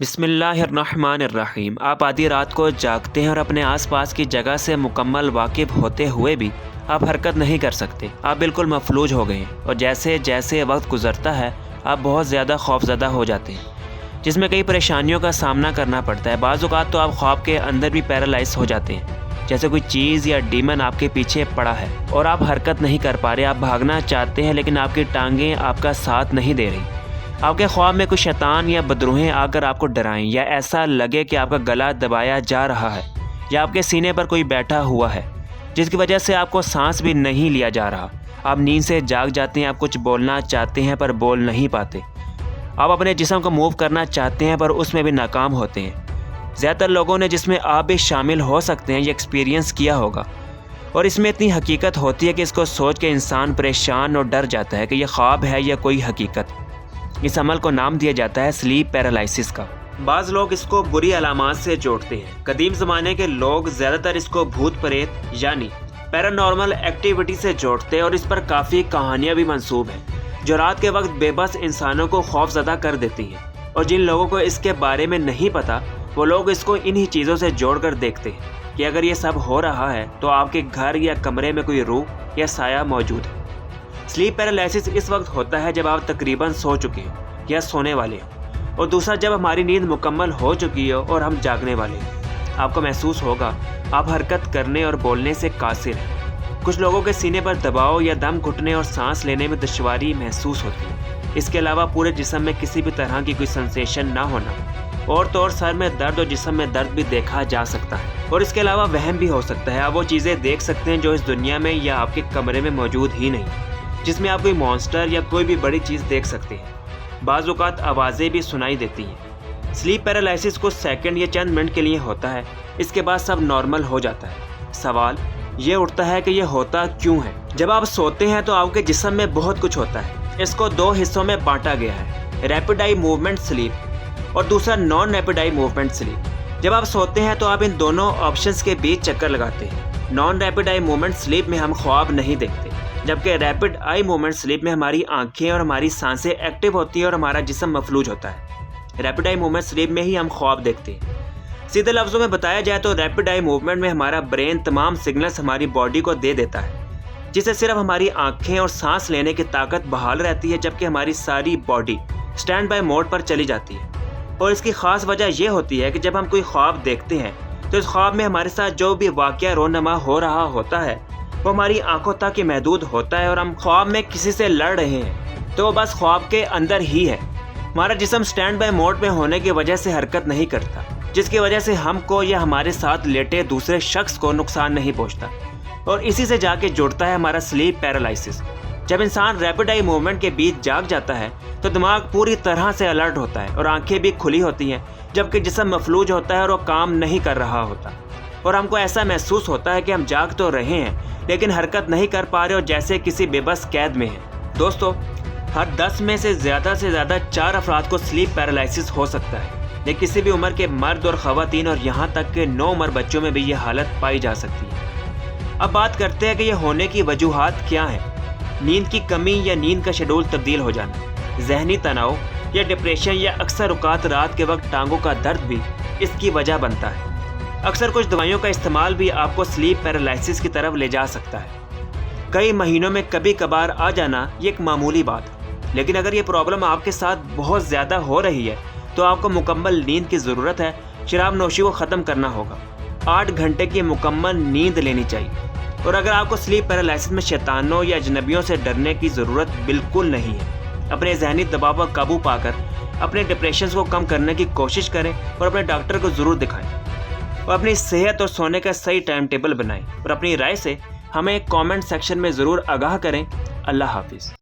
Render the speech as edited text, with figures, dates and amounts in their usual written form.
بسم اللہ الرحمن الرحیم۔ آپ آدھی رات کو جاگتے ہیں اور اپنے آس پاس کی جگہ سے مکمل واقف ہوتے ہوئے بھی آپ حرکت نہیں کر سکتے۔ آپ بالکل مفلوج ہو گئے ہیں اور جیسے جیسے وقت گزرتا ہے آپ بہت زیادہ خوفزدہ ہو جاتے ہیں، جس میں کئی پریشانیوں کا سامنا کرنا پڑتا ہے۔ بعض اوقات تو آپ خواب کے اندر بھی پیرالائز ہو جاتے ہیں، جیسے کوئی چیز یا ڈیمن آپ کے پیچھے پڑا ہے اور آپ حرکت نہیں کر پا رہے۔ آپ بھاگنا چاہتے ہیں لیکن آپ کی ٹانگیں آپ کا ساتھ نہیں دے رہی۔ آپ کے خواب میں کوئی شیطان یا بدروہیں آ کر آپ کو ڈرائیں، یا ایسا لگے کہ آپ کا گلا دبایا جا رہا ہے، یا آپ کے سینے پر کوئی بیٹھا ہوا ہے جس کی وجہ سے آپ کو سانس بھی نہیں لیا جا رہا۔ آپ نیند سے جاگ جاتے ہیں، آپ کچھ بولنا چاہتے ہیں پر بول نہیں پاتے۔ آپ اپنے جسم کو موو کرنا چاہتے ہیں پر اس میں بھی ناکام ہوتے ہیں۔ زیادہ تر لوگوں نے، جس میں آپ بھی شامل ہو سکتے ہیں، یہ ایکسپیرینس کیا ہوگا، اور اس میں اتنی حقیقت ہوتی ہے کہ اس کو سوچ کے انسان پریشان اور ڈر جاتا ہے کہ یہ خواب ہے یا کوئی حقیقت۔ اس عمل کو نام دیا جاتا ہے سلیپ پیرالائسس کا۔ بعض لوگ اس کو بری علامات سے جوڑتے ہیں۔ قدیم زمانے کے لوگ زیادہ تر اس کو بھوت پریت یعنی پیرانارمل ایکٹیویٹی سے جوڑتے ہیں، اور اس پر کافی کہانیاں بھی منسوب ہیں جو رات کے وقت بے بس انسانوں کو خوف زدہ کر دیتی ہیں۔ اور جن لوگوں کو اس کے بارے میں نہیں پتا، وہ لوگ اس کو انہی چیزوں سے جوڑ کر دیکھتے ہیں کہ اگر یہ سب ہو رہا ہے تو آپ کے گھر یا کمرے میں کوئی روح یا سایہ موجود ہے۔ سلیپ پیرالائسس اس وقت ہوتا ہے جب آپ تقریباً سو چکے ہیں یا سونے والے ہیں، اور دوسرا جب ہماری نیند مکمل ہو چکی ہے اور ہم جاگنے والے ہیں۔ آپ کو محسوس ہوگا آپ حرکت کرنے اور بولنے سے قاصر ہیں۔ کچھ لوگوں کے سینے پر دباؤ یا دم گھٹنے اور سانس لینے میں دشواری محسوس ہوتی ہے۔ اس کے علاوہ پورے جسم میں کسی بھی طرح کی کوئی سنسیشن نہ ہونا، اور تو اور سر میں درد اور جسم میں درد بھی دیکھا جا سکتا ہے۔ اور اس کے علاوہ وہم بھی ہو سکتا ہے۔ آپ وہ چیزیں دیکھ سکتے ہیں جو اس دنیا میں یا آپ کے کمرے میں موجود ہی نہیں، جس میں آپ کوئی مانسٹر یا کوئی بھی بڑی چیز دیکھ سکتے ہیں۔ بعض اوقات آوازیں بھی سنائی دیتی ہیں۔ سلیپ پیرالائسس کچھ سیکنڈ یا چند منٹ کے لیے ہوتا ہے، اس کے بعد سب نارمل ہو جاتا ہے۔ سوال یہ اٹھتا ہے کہ یہ ہوتا کیوں ہے؟ جب آپ سوتے ہیں تو آپ کے جسم میں بہت کچھ ہوتا ہے۔ اس کو دو حصوں میں بانٹا گیا ہے، ریپڈ آئی موومنٹ سلیپ اور دوسرا naan rapid eye movement sleep. جب آپ سوتے ہیں تو آپ ان دونوں آپشنز کے بیچ چکر لگاتے ہیں۔ Naan rapid eye movement sleep میں ہم خواب نہیں دیکھتے، جبکہ ریپڈ آئی موومنٹ سلیپ میں ہماری آنکھیں اور ہماری سانسیں ایکٹیو ہوتی ہیں اور ہمارا جسم مفلوج ہوتا ہے۔ ریپڈ آئی موومنٹ سلیپ میں ہی ہم خواب دیکھتے ہیں۔ سیدھے لفظوں میں بتایا جائے تو ریپڈ آئی موومنٹ میں ہمارا برین تمام سگنلز ہماری باڈی کو دے دیتا ہے، جس سے صرف ہماری آنکھیں اور سانس لینے کی طاقت بحال رہتی ہے، جبکہ ہماری ساری باڈی اسٹینڈ بائی موڈ پر چلی جاتی ہے۔ اور اس کی خاص وجہ یہ ہوتی ہے کہ جب ہم کوئی خواب دیکھتے ہیں تو اس خواب میں ہمارے ساتھ جو بھی واقعہ رونما ہو رہا ہوتا ہے وہ ہماری آنکھوں تک ہی محدود ہوتا ہے، اور ہم خواب میں کسی سے لڑ رہے ہیں تو وہ بس خواب کے اندر ہی ہے۔ ہمارا جسم سٹینڈ بائی موڈ میں ہونے کی وجہ سے حرکت نہیں کرتا، جس کی وجہ سے ہم کو یا ہمارے ساتھ لیٹے دوسرے شخص کو نقصان نہیں پہنچتا، اور اسی سے جا کے جڑتا ہے ہمارا سلیپ پیرالائسس۔ جب انسان ریپڈ آئی موومنٹ کے بیچ جاگ جاتا ہے تو دماغ پوری طرح سے الرٹ ہوتا ہے اور آنکھیں بھی کھلی ہوتی ہیں، جبکہ جسم مفلوج ہوتا ہے اور وہ کام نہیں کر رہا ہوتا، اور ہم کو ایسا محسوس ہوتا ہے کہ ہم جاگ تو رہے ہیں لیکن حرکت نہیں کر پا رہے، اور جیسے کسی بے بس قید میں ہیں۔ دوستو، ہر 10 میں سے زیادہ 4 افراد کو سلیپ پیرالائسس ہو سکتا ہے۔ یہ کسی بھی عمر کے مرد اور خواتین اور یہاں تک کہ 9 عمر بچوں میں بھی یہ حالت پائی جا سکتی ہے۔ اب بات کرتے ہیں کہ یہ ہونے کی وجوہات کیا ہیں۔ نیند کی کمی یا نیند کا شیڈول تبدیل ہو جانا، ذہنی تناؤ یا ڈپریشن، یا اکثر اوقات رات کے وقت ٹانگوں کا درد بھی اس کی وجہ بنتا ہے۔ اکثر کچھ دوائیوں کا استعمال بھی آپ کو سلیپ پیرالائسس کی طرف لے جا سکتا ہے۔ کئی مہینوں میں کبھی کبھار آ جانا یہ ایک معمولی بات ہے، لیکن اگر یہ پرابلم آپ کے ساتھ بہت زیادہ ہو رہی ہے تو آپ کو مکمل نیند کی ضرورت ہے۔ شراب نوشی کو ختم کرنا ہوگا، 8 گھنٹے کی مکمل نیند لینی چاہیے، اور اگر آپ کو سلیپ پیرالائسس میں شیطانوں یا اجنبیوں سے ڈرنے کی ضرورت بالکل نہیں ہے، اپنے ذہنی دباؤ پر قابو پا کر اپنے ڈپریشنز کو کم کرنے کی کوشش کریں، اور اپنے ڈاکٹر کو ضرور دکھائیں، اور اپنی صحت اور سونے کا صحیح ٹائم ٹیبل بنائیں، اور اپنی رائے سے ہمیں کامنٹ سیکشن میں ضرور آگاہ کریں۔ اللہ حافظ۔